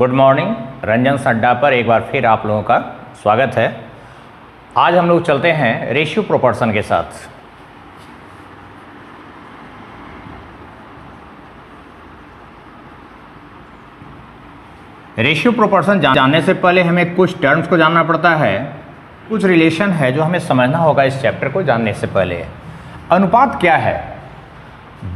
Good morning. Ranjan अड्डा पर एक बार फिर आप लोगों का स्वागत है। आज हम लोग चलते हैं रेशियो प्रोपोर्शन के साथ। रेशियो प्रोपोर्शन जानने से पहले हमें कुछ टर्म्स को जानना पड़ता है, कुछ रिलेशन है जो हमें समझना होगा इस चैप्टर को जानने से पहले। अनुपात क्या है?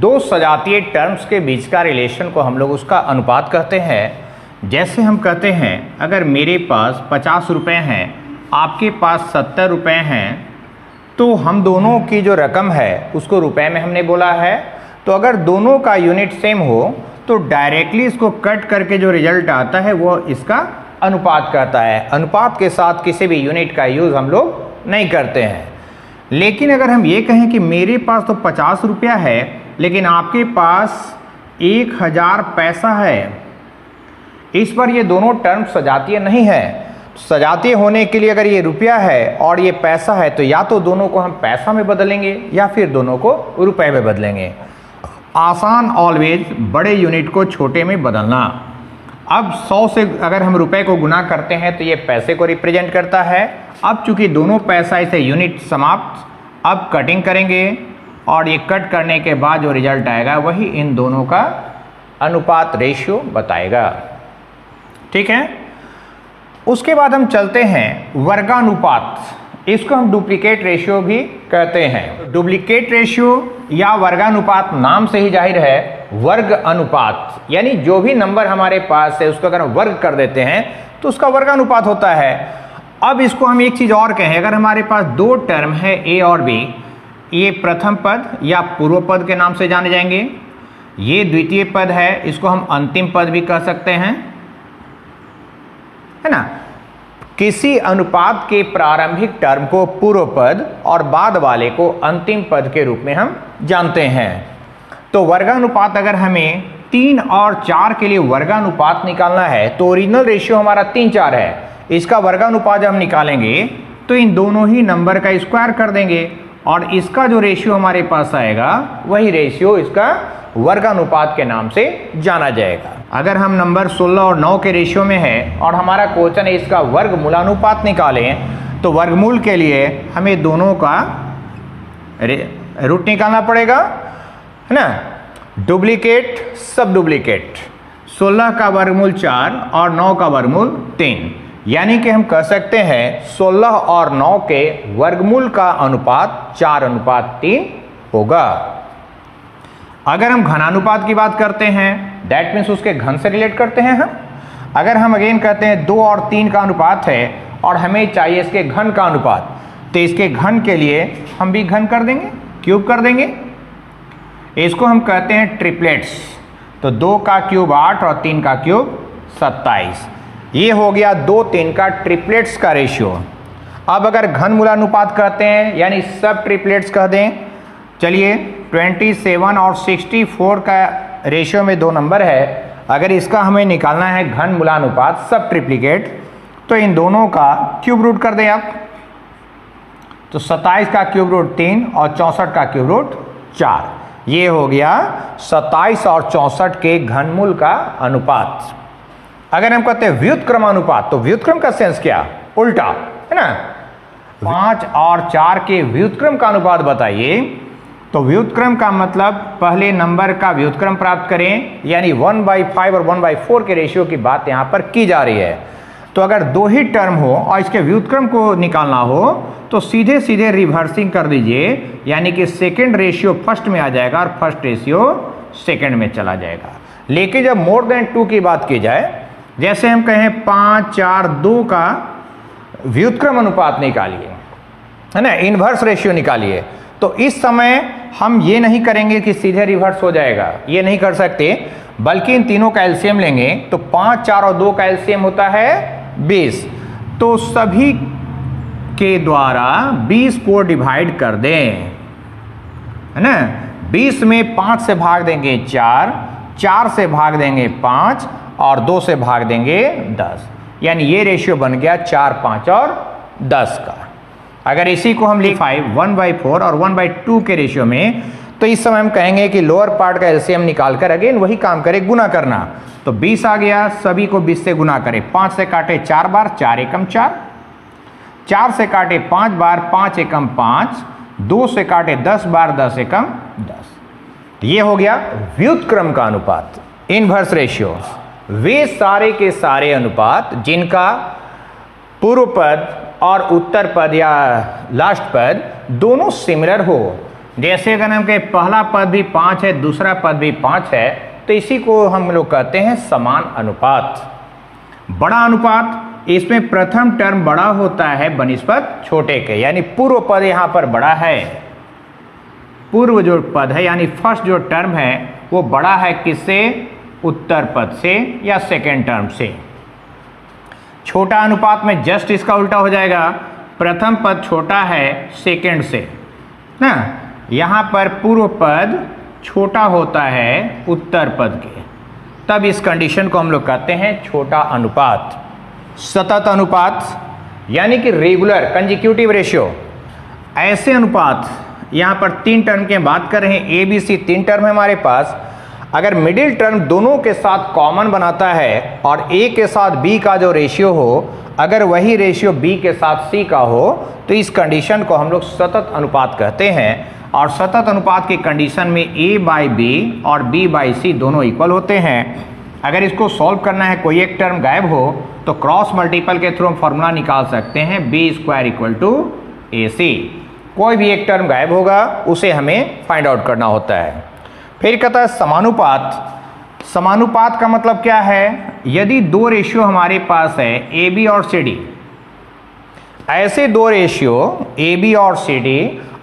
दो सजातीय टर्म्स के बीच का रिलेशन को हम लोग उसका अनुपात कहते हैं। जैसे हम कहते हैं अगर मेरे पास 50 रुपये हैं, आपके पास 70 रुपये हैं, तो हम दोनों की जो रकम है उसको रुपए में हमने बोला है। तो अगर दोनों का यूनिट सेम हो तो डायरेक्टली इसको कट करके जो रिजल्ट आता है वो इसका अनुपात कहता है। अनुपात के साथ किसी भी यूनिट का यूज़ हम लोग नहीं करते हैं। लेकिन अगर हम ये कहें कि मेरे पास तो 50 रुपया है लेकिन आपके पास 1000 पैसा है, इस पर ये दोनों टर्म सजातीय नहीं है। सजातीय होने के लिए अगर ये रुपया है और ये पैसा है तो या तो दोनों को हम पैसा में बदलेंगे या फिर दोनों को रुपए में बदलेंगे। आसान ऑलवेज बड़े यूनिट को छोटे में बदलना। अब 100 से अगर हम रुपए को गुना करते हैं तो ये पैसे को रिप्रेजेंट करता है। अब चूंकि दोनों पैसा इसे यूनिट समाप्त, अब कटिंग करेंगे और ये कट करने के बाद जो रिजल्ट आएगा वही इन दोनों का अनुपात रेशियो बताएगा। ठीक है। उसके बाद हम चलते हैं वर्गानुपात। इसको हम डुप्लीकेट रेशियो भी कहते हैं। डुप्लीकेट रेशियो या वर्गानुपात नाम से ही जाहिर है वर्ग अनुपात, यानी जो भी नंबर हमारे पास है उसको अगर हम वर्ग कर देते हैं तो उसका वर्गानुपात होता है। अब इसको हम एक चीज और कहें, अगर हमारे पास दो टर्म है ए और बी, ये प्रथम पद या पूर्व पद के नाम से जाने जाएंगे, ये द्वितीय पद है, इसको हम अंतिम पद भी कह सकते हैं, है ना। किसी अनुपात के प्रारंभिक टर्म को पूर्व पद और बाद वाले को अंतिम पद के रूप में हम जानते हैं। तो वर्गानुपात अगर हमें 3 और 4 के लिए वर्गानुपात निकालना है तो ओरिजिनल रेशियो हमारा 3, 4 है। इसका वर्गानुपात जब हम निकालेंगे तो इन दोनों ही नंबर का स्क्वायर कर देंगे और इसका जो रेशियो हमारे पास आएगा वही रेशियो इसका वर्गानुपात के नाम से जाना जाएगा। अगर हम नंबर 16 और 9 के रेशियो में है और हमारा क्वेश्चन है इसका वर्गमूलानुपात निकालें, तो वर्गमूल के लिए हमें दोनों का रूट निकालना पड़ेगा, है ना। डुप्लीकेट सब डुप्लीकेट, 16 का वर्गमूल 4 और 9 का वर्गमूल 3, यानी कि हम कह सकते हैं 16 और 9 के वर्गमूल का अनुपात 4:3 होगा। अगर हम घनानुपात की बात करते हैं, दैट मीन्स उसके घन से रिलेट करते हैं हम। अगर हम अगेन कहते हैं 2 और 3 का अनुपात है और हमें चाहिए इसके घन का अनुपात, तो इसके घन के लिए हम भी घन कर देंगे, क्यूब कर देंगे। इसको हम कहते हैं ट्रिपलेट्स। तो 2 का क्यूब 8 और 3 का क्यूब 27। ये हो गया 2, 3 का ट्रिपलेट्स का रेशियो। अब अगर घन मूलानुपात कहते हैं यानी सब ट्रिपलेट्स कह दें, चलिए 27 और 64 का रेशियो में 2 नंबर है। अगर इसका हमें निकालना है घन मूलानुपात सब ट्रिप्लिकेट, तो इन दोनों का क्यूब रूट कर दें आप। तो 27 का क्यूब रूट 3 और 64 का क्यूब रूट 4। ये हो गया 27 और 64 के घनमूल का अनुपात। अगर हम कहते हैं व्युत्क्रमानुपात, तो व्युत्क्रम का सेंस क्या? उल्टा, है ना। 5 और 4 के व्युत्क्रम का अनुपात बताइए। तो व्युत्क्रम का मतलब पहले नंबर का व्युत्क्रम प्राप्त करें, यानी 1/5 और 1/4 के रेशियो की बात यहाँ पर की जा रही है। तो अगर 2 ही टर्म हो और इसके व्युत्क्रम को निकालना हो तो सीधे सीधे रिवर्सिंग कर दीजिए, यानी कि सेकेंड रेशियो फर्स्ट में आ जाएगा और फर्स्ट रेशियो सेकेंड में चला जाएगा। लेकिन जब मोर देन 2 की बात की जाए, जैसे हम कहें 5, 4, 2 का व्युत्क्रम अनुपात निकालिए, है ना, इनवर्स रेशियो निकालिए, तो इस समय हम ये नहीं करेंगे कि सीधे रिवर्स हो जाएगा, ये नहीं कर सकते, बल्कि इन तीनों का एलसीएम लेंगे। तो 5, 4 और 2 का एलसीएम होता है 20। तो सभी के द्वारा 20 को डिवाइड कर दें, है ना। 20 में 5 से भाग देंगे 4, 4 से भाग देंगे 5 और 2 से भाग देंगे 10, यानी ये रेशियो बन गया 4, 5 और 10 का। अगर इसी को हम लिख 1/4 और 1/2 के रेशियो में, तो इस समय हम कहेंगे कि लोअर पार्ट का एलसीएम निकालकर अगेन वही काम करें, गुना करना। तो 20 आ गया, सभी को 20 से गुना करें। 5 से काटे 4 बार, 4 एकम 4, 4 से काटे 5 बार, 5 एकम 5, 2 से काटे 10 बार, 10 एकम 10। ये हो गया व्युत्क्रम का अनुपात, इनवर्स रेशियो। वे सारे के सारे अनुपात जिनका पूर्व पद और उत्तर पद या लास्ट पद दोनों सिमिलर हो। जैसे अगर हम कहें पहला पद भी 5 है, दूसरा पद भी 5 है, तो इसी को हम लोग कहते हैं समान अनुपात। बड़ा अनुपात, इसमें प्रथम टर्म बड़ा होता है बनिस्पत छोटे के, यानी पूर्व पद यहां पर बड़ा है। पूर्व जो पद है यानी फर्स्ट जो टर्म है वो बड़ा है किससे? उत्तर पद से या सेकेंड टर्म से। छोटा अनुपात में जस्ट इसका उल्टा हो जाएगा, प्रथम पद छोटा है सेकेंड से ना, यहां पर पूर्व पद छोटा होता है उत्तर पद के, तब इस कंडीशन को हम लोग कहते हैं छोटा अनुपात। सतत अनुपात यानी कि रेगुलर कंजिक्यूटिव रेशियो, ऐसे अनुपात यहां पर 3 टर्म की बात कर रहे हैं। ए बी सी 3 टर्म है हमारे पास, अगर मिडिल टर्म दोनों के साथ कॉमन बनाता है और ए के साथ बी का जो रेशियो हो, अगर वही रेशियो बी के साथ सी का हो, तो इस कंडीशन को हम लोग सतत अनुपात कहते हैं। और सतत अनुपात की कंडीशन में ए बाई बी और बी बाई सी दोनों इक्वल होते हैं। अगर इसको सॉल्व करना है, कोई एक टर्म गायब हो, तो क्रॉस मल्टीपल के थ्रू हम फॉर्मूला निकाल सकते हैं बी स्क्वायर इक्वल टू ए सी। कोई भी एक टर्म गायब होगा उसे हमें फाइंड आउट करना होता है। फिर कहता है समानुपात। समानुपात का मतलब क्या है? यदि 2 रेशियो हमारे पास है ए बी और सी डी, ऐसे 2 रेशियो ए बी और सी डी,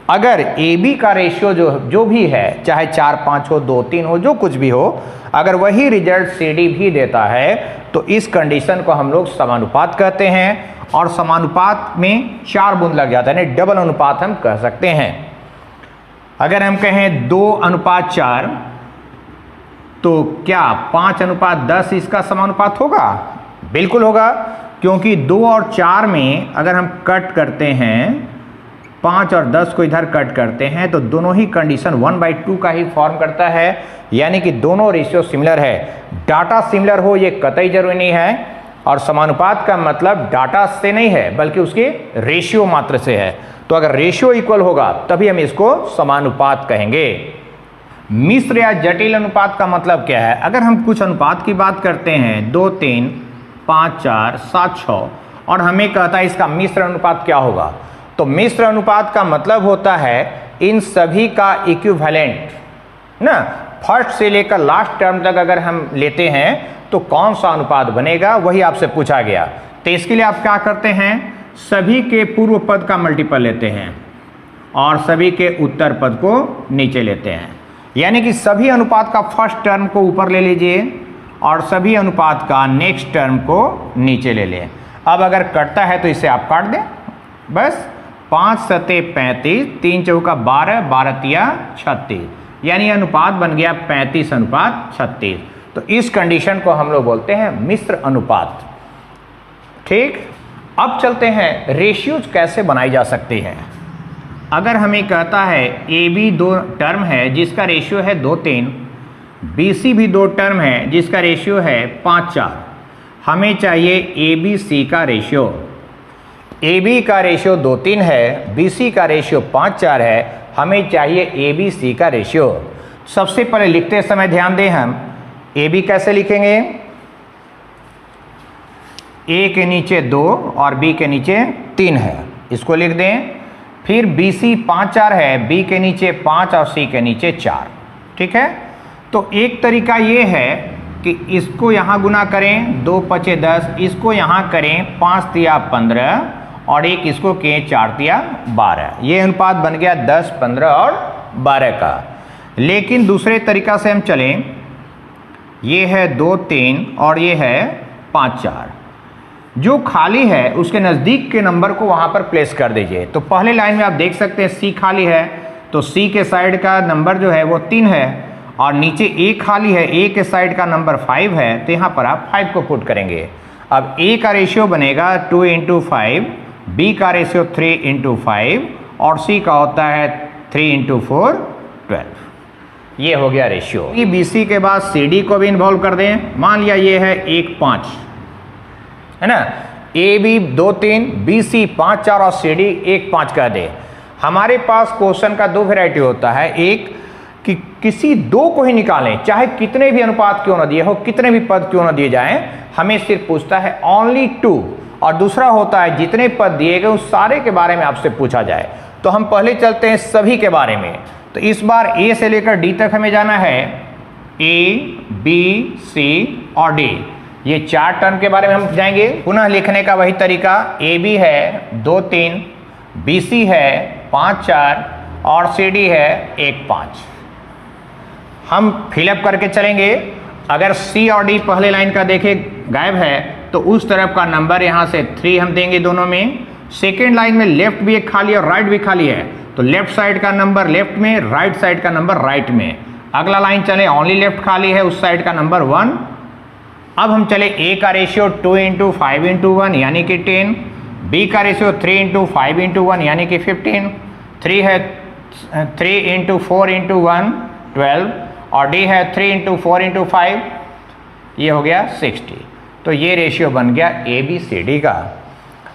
अगर ए बी का रेशियो जो भी है, चाहे 4 5 हो, 2 3 हो, जो कुछ भी हो, अगर वही रिजल्ट सी डी भी देता है, तो इस कंडीशन को हम लोग समानुपात कहते हैं। और समानुपात में 4 बूंद लग जाता है, यानी डबल अनुपात हम कह सकते हैं। अगर हम कहें 2:4, तो क्या 5:10 इसका समानुपात होगा? बिल्कुल होगा, क्योंकि 2 और 4 में अगर हम कट करते हैं, 5 और 10 को इधर कट करते हैं, तो दोनों ही कंडीशन 1/2 का ही फॉर्म करता है, यानी कि दोनों रेशियो सिमिलर है। डाटा सिमिलर हो ये कतई जरूरी नहीं है, और समानुपात का मतलब डाटा से नहीं है बल्कि उसके रेशियो मात्र से है। तो अगर रेशियो इक्वल होगा तभी हम इसको समानुपात कहेंगे। मिश्र या जटिल अनुपात का मतलब क्या है? अगर हम कुछ अनुपात की बात करते हैं 2 3 5 4 7 6 और हमें कहता है इसका मिश्र अनुपात क्या होगा, तो मिश्र अनुपात का मतलब होता है इन सभी का इक्विवेलेंट ना, फर्स्ट से लेकर लास्ट टर्म तक अगर हम लेते हैं तो कौन सा अनुपात बनेगा, वही आपसे पूछा गया। तो इसके लिए आप क्या करते हैं, सभी के पूर्व पद का मल्टीपल लेते हैं और सभी के उत्तर पद को नीचे लेते हैं, यानी कि सभी अनुपात का फर्स्ट टर्म को ऊपर ले लीजिए और सभी अनुपात का नेक्स्ट टर्म को नीचे ले लें। अब अगर कटता है तो इसे आप काट दें, बस 5 सते 35, 3 चौका 12, 12 तिया 36, यानी अनुपात बन गया 35:36। तो इस कंडीशन को हम लोग बोलते हैं मिश्र अनुपात। ठीक, अब चलते हैं रेशियोज कैसे बनाई जा सकती है। अगर हमें कहता है ए बी 2 टर्म है जिसका रेशियो है 2 3, बी सी भी 2 टर्म है जिसका रेशियो है 5 4, हमें चाहिए ए बी सी का रेशियो। ए बी का रेशियो 2 3 है, बी सी का रेशियो 5 4 है, हमें चाहिए ए बी सी का रेशियो। सबसे पहले लिखते समय ध्यान दें, हम ए बी कैसे लिखेंगे? ए के नीचे 2 और बी के नीचे 3 है, इसको लिख दें। फिर बी सी 5 4 है, बी के नीचे 5 और सी के नीचे 4। ठीक है, तो एक तरीका ये है कि इसको यहाँ गुना करें, 2 5 10, इसको यहाँ करें 5 तिया 15 और एक इसको के 4 तिया 12। ये अनुपात बन गया 10 15 और 12 का। लेकिन दूसरे तरीका से हम चलें, ये है 2 3 और ये है 5 4, जो खाली है उसके नज़दीक के नंबर को वहाँ पर प्लेस कर दीजिए। तो पहले लाइन में आप देख सकते हैं सी खाली है, तो सी के साइड का नंबर जो है वो 3 है, और नीचे ए खाली है, ए के साइड का नंबर 5 है, तो यहाँ पर आप 5 को पुट करेंगे। अब ए का रेशियो बनेगा 2 × 5, बी का रेशियो 3 × 5 और सी का होता है 3 × 4 12। ये हो गया रेशियो। BC के बाद CD को भी इन्वॉल्व कर दें, मान लिया ये है 1-5, है ना, AB 2-3, BC 5-4 और CD 1-5 कर दे। हमारे पास क्वेश्चन का दो वैरायटी होता है, एक कि किसी दो को ही निकालें, चाहे कितने भी अनुपात क्यों ना दिए हो, कितने भी पद क्यों ना दिए जाएं, हमें सिर्फ पूछता है ओनली 2, और दूसरा होता है जितने पद दिए गए उस सारे के बारे में आपसे पूछा जाए। तो हम पहले चलते हैं सभी के बारे में। तो इस बार A से लेकर D तक हमें जाना है, A, B, C और D, ये 4 टर्म के बारे में हम जाएंगे। पुनः लिखने का वही तरीका, AB है 2-3, BC है 5-4 और CD है 1-5। हम फिलअप करके चलेंगे। अगर C और D पहले लाइन का देखें गायब है तो उस तरफ का नंबर यहाँ से 3 हम देंगे दोनों में। सेकेंड लाइन में लेफ्ट भी एक खाली और राइट भी खाली है, तो लेफ्ट साइड का नंबर लेफ्ट में, राइट साइड का नंबर राइट में। अगला लाइन चले, ओनली लेफ्ट खाली है, उस साइड का नंबर 1। अब हम चले A का रेशियो 2×5×1 यानी कि 10, B का रेशियो 3×5×1 यानी कि 15, 3 है 3×4×1 12 और D है 3×4×5, ये हो गया 60। तो ये रेशियो बन गया ABCD का।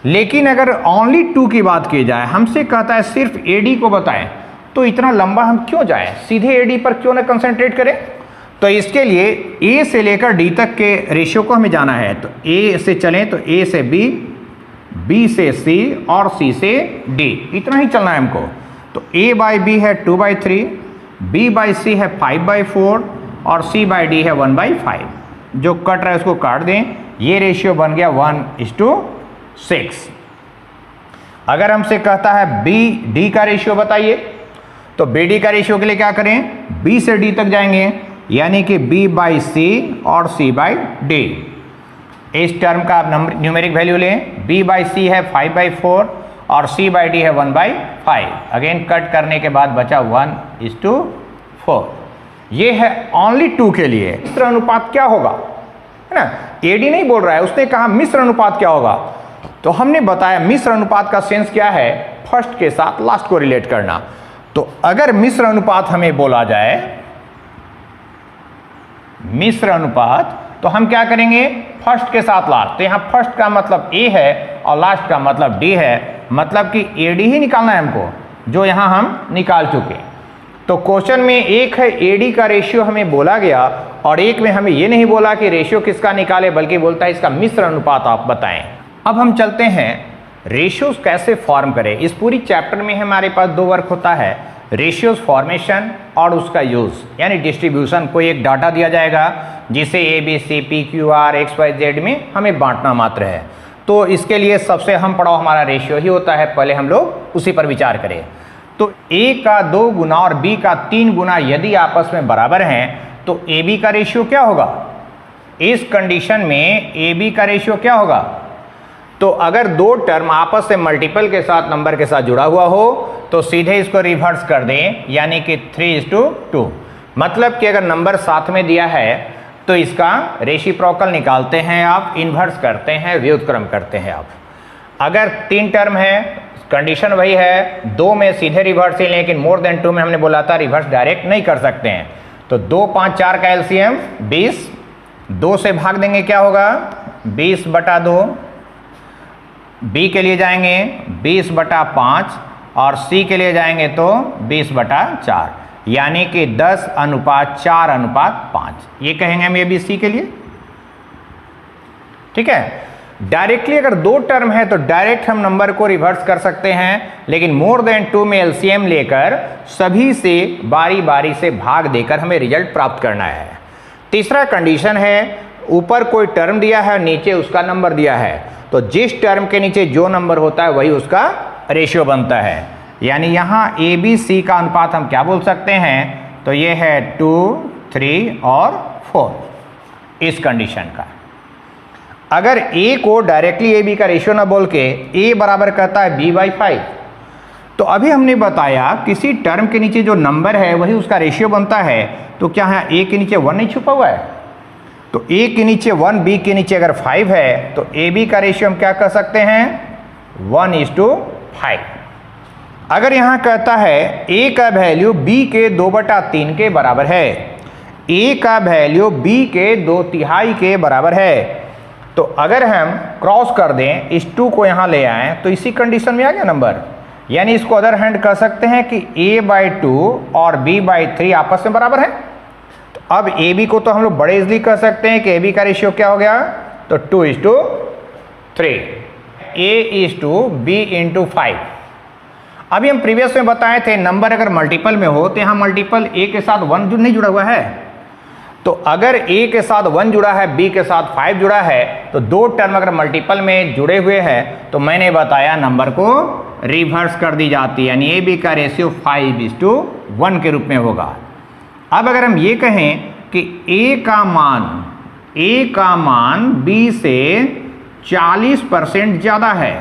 लेकिन अगर ओनली 2 की बात की जाए, हमसे कहता है सिर्फ AD को बताएं, तो इतना लंबा हम क्यों जाएं, सीधे AD पर क्यों ना कंसंट्रेट करें। तो इसके लिए A से लेकर D तक के रेशियो को हमें जाना है। तो A से चलें तो A से B, B से C और C से D, इतना ही चलना है हमको। तो A/B है 2/3, B/C है 5/4 और C/D है 1/5। जो कट रहा है उसको काट दें, ये रेशियो बन गया 1:6। अगर हमसे कहता है BD का रेशियो बताइए, तो BD का रेशियो के लिए क्या करें, B से D तक जाएंगे यानी कि B/C और C/D। इस टर्म का आप न्यूमेरिक वैल्यू लें, B/C है 5/4 और C/D है 1/5। अगेन कट करने के बाद बचा 1:4। ये है ओनली 2 के लिए। मिश्र अनुपात क्या होगा, है ना, AD नहीं बोल रहा है, उसने कहा मिश्र अनुपात क्या होगा। तो हमने बताया मिश्र अनुपात का सेंस क्या है, फर्स्ट के साथ लास्ट को रिलेट करना। तो अगर मिश्र अनुपात हमें बोला जाए, मिश्र अनुपात, तो हम क्या करेंगे, फर्स्ट के साथ लास्ट। तो यहां फर्स्ट का मतलब A है और लास्ट का मतलब D है, मतलब कि AD ही निकालना है हमको, जो यहां हम निकाल चुके। तो क्वेश्चन में एक है AD का रेशियो हमें बोला गया, और एक में हमें ये नहीं बोला कि रेशियो किसका निकाले, बल्कि बोलता है इसका मिश्र अनुपात आप बताएं। अब हम चलते हैं रेशियोज कैसे फॉर्म करें। इस पूरी चैप्टर में हमारे पास 2 वर्क होता है, रेशियोज फॉर्मेशन और उसका यूज यानी डिस्ट्रीब्यूशन। कोई एक डाटा दिया जाएगा जिसे ABC, PQR, XYZ में हमें बांटना मात्र है। तो इसके लिए सबसे अहम पड़ाव हमारा रेशियो ही होता है, पहले हम लोग उसी पर विचार करें। तो A का 2 गुना और B का 3 गुना यदि आपस में बराबर हैं, तो AB का रेशियो क्या होगा। इस कंडीशन में AB का रेशियो क्या होगा। तो अगर 2 टर्म आपस से मल्टीपल के साथ नंबर के साथ जुड़ा हुआ हो तो सीधे इसको रिवर्स कर दें, यानी कि 3:2। मतलब कि अगर नंबर साथ में दिया है तो इसका रेसिप्रोकल निकालते हैं आप, इन्वर्स करते हैं, व्युत्क्रम करते हैं आप। अगर 3 टर्म है, कंडीशन वही है, 2 में सीधे रिवर्स ही, लेकिन मोर देन 2 में हमने बोला था रिवर्स डायरेक्ट नहीं कर सकते हैं। तो 2, 5, 4 का LCM 20, 2 से भाग देंगे क्या होगा 20/2। B के लिए जाएंगे 20/5 और C के लिए जाएंगे तो 20/4, यानी कि 10:4:5। ये कहेंगे हम ABC के लिए, ठीक है। डायरेक्टली अगर 2 टर्म है तो डायरेक्ट हम नंबर को रिवर्स कर सकते हैं, लेकिन मोर देन 2 में LCM लेकर सभी से बारी बारी से भाग देकर हमें रिजल्ट प्राप्त करना है। तीसरा कंडीशन है, ऊपर कोई टर्म दिया है, नीचे उसका नंबर दिया है, तो जिस टर्म के नीचे जो नंबर होता है वही उसका रेशियो बनता है। यानी यहां ABC का अनुपात हम क्या बोल सकते हैं, तो ये है 2, 3 और 4 इस कंडीशन का। अगर A को डायरेक्टली AB का रेशियो ना बोल के A बराबर करता है B/5, तो अभी हमने बताया किसी टर्म के नीचे जो नंबर है वही उसका रेशियो बनता है। तो क्या है A के नीचे 1 नहीं छुपा हुआ है, तो A के नीचे 1, B के नीचे अगर 5 है तो AB का रेशियो हम क्या कर सकते हैं 1:5। अगर यहां कहता है a का वैल्यू b के 2/3 के बराबर है, a का वैल्यू b के 2/3 के बराबर है, तो अगर हम क्रॉस कर दें, इस 2 को यहां ले आए तो इसी कंडीशन में आ गया नंबर। यानी इसको अदर हैंड कर सकते हैं कि a/2 और b/3 आपस में बराबर है। तो अब ab को तो हम लोग बड़े इजली कर सकते हैं कि ab का रेशियो क्या हो गया, तो 2:3, a:b:5। अभी हम प्रीवियस में बताए थे नंबर अगर मल्टीपल में हो तो यहाँ मल्टीपल a के साथ 1 नहीं जुड़ा हुआ है, तो अगर a के साथ 1 जुड़ा है, b के साथ 5 जुड़ा है, तो दो टर्म अगर मल्टीपल में जुड़े हुए हैं तो मैंने बताया नंबर को रिवर्स कर दी जाती है, यानी ab का रेशियो 5:1 के रूप में होगा। अब अगर हम ये कहें कि a का मान b से 40% ज्यादा है,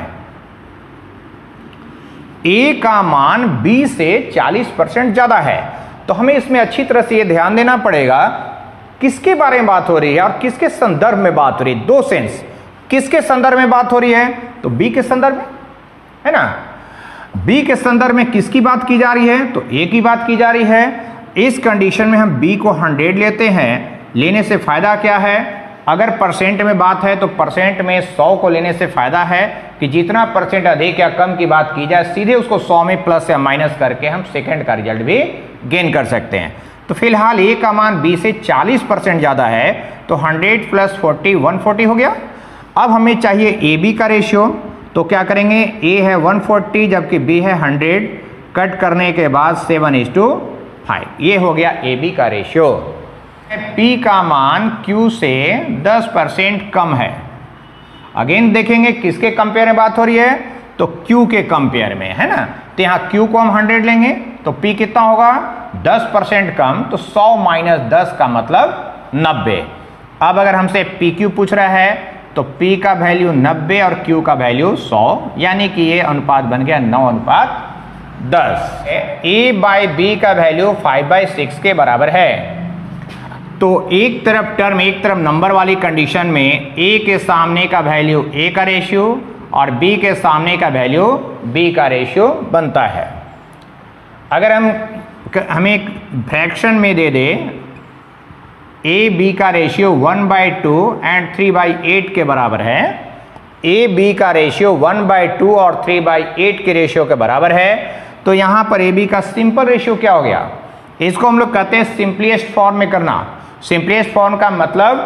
a का मान b से 40% ज्यादा है, तो हमें इसमें अच्छी तरह से ये ध्यान देना पड़ेगा किसके बारे में बात हो रही है और किसके संदर्भ में बात हो रही है। दो सेंस, किसके संदर्भ में बात हो रही है, तो b के संदर्भ में, है ना। b के संदर्भ में किसकी बात की जा रही है, तो a की बात की जा रही है। इस कंडीशन में हम b को 100 लेते हैं, लेने से फायदा क्या है, अगर परसेंट में बात है तो परसेंट में 100 को लेने से फायदा है कि जितना परसेंट अधिक या कम की बात की जाए सीधे उसको 100 में प्लस या माइनस करके हम सेकंड का रिजल्ट भी गेन कर सकते हैं। तो फिलहाल a का मान b से 40% ज़्यादा है, तो 100 + 40 140 हो गया। अब हमें चाहिए ab का रेशियो, तो क्या करेंगे, a है 140 जबकि b है 100, कट करने के बाद 7:5, ये हो गया ab का रेशियो। p का मान q से 10% कम है। अगेन देखेंगे किसके कंपेयर में बात हो रही है, तो q के कंपेयर में, है ना। तो यहाँ q को हम 100 लेंगे तो p कितना होगा, 10% कम, तो 100 - 10 का मतलब 90। अब अगर हमसे pq पूछ रहा है तो p का वैल्यू 90 और q का वैल्यू 100, यानी कि ये अनुपात बन गया 9:10। a/b का वैल्यू 5/6 के बराबर है। तो एक तरफ नंबर वाली कंडीशन में a के सामने का वैल्यू a का रेशियो और b के सामने का वैल्यू b का रेशियो बनता है। अगर हमें एक फ्रैक्शन में दे दे a b का रेशियो 1/2 एंड 3/8 के बराबर है, a b का रेशियो 1/2 और 3/8 के रेशियो के बराबर है, तो यहाँ पर a b का सिंपल रेशियो क्या हो गया, इसको हम लोग कहते हैं सिंपलेस्ट फॉर्म में करना। सिंपलेस्ट फॉर्म का मतलब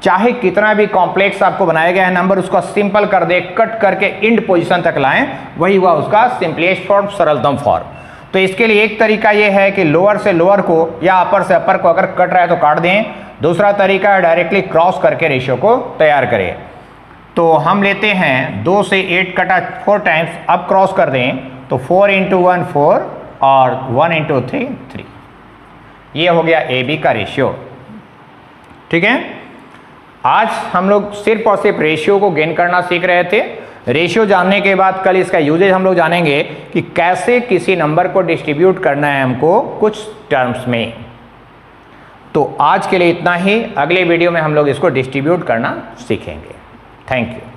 चाहे कितना भी कॉम्प्लेक्स आपको बनाया गया है नंबर, उसको सिंपल कर दे, कट करके इंड पोजीशन तक लाएं, वही हुआ उसका सिंपलेस्ट फॉर्म, सरलतम फॉर्म। तो इसके लिए एक तरीका यह है कि लोअर से लोअर को या अपर से अपर को अगर कट रहा है तो काट दें, दूसरा तरीका है डायरेक्टली क्रॉस करके रेशियो को तैयार करें। तो हम लेते हैं 2 से 8 कटा 4 टाइम्स, अब क्रॉस कर दें तो 4 × 1 4 और 1 × 3 3, ये हो गया ए बी का रेशियो। ठीक है, आज हम लोग सिर्फ और सिर्फ रेशियो को गेन करना सीख रहे थे। रेशियो जानने के बाद कल इसका यूजेज हम लोग जानेंगे कि कैसे किसी नंबर को डिस्ट्रीब्यूट करना है हमको कुछ टर्म्स में। तो आज के लिए इतना ही, अगले वीडियो में हम लोग इसको डिस्ट्रीब्यूट करना सीखेंगे। Thank you.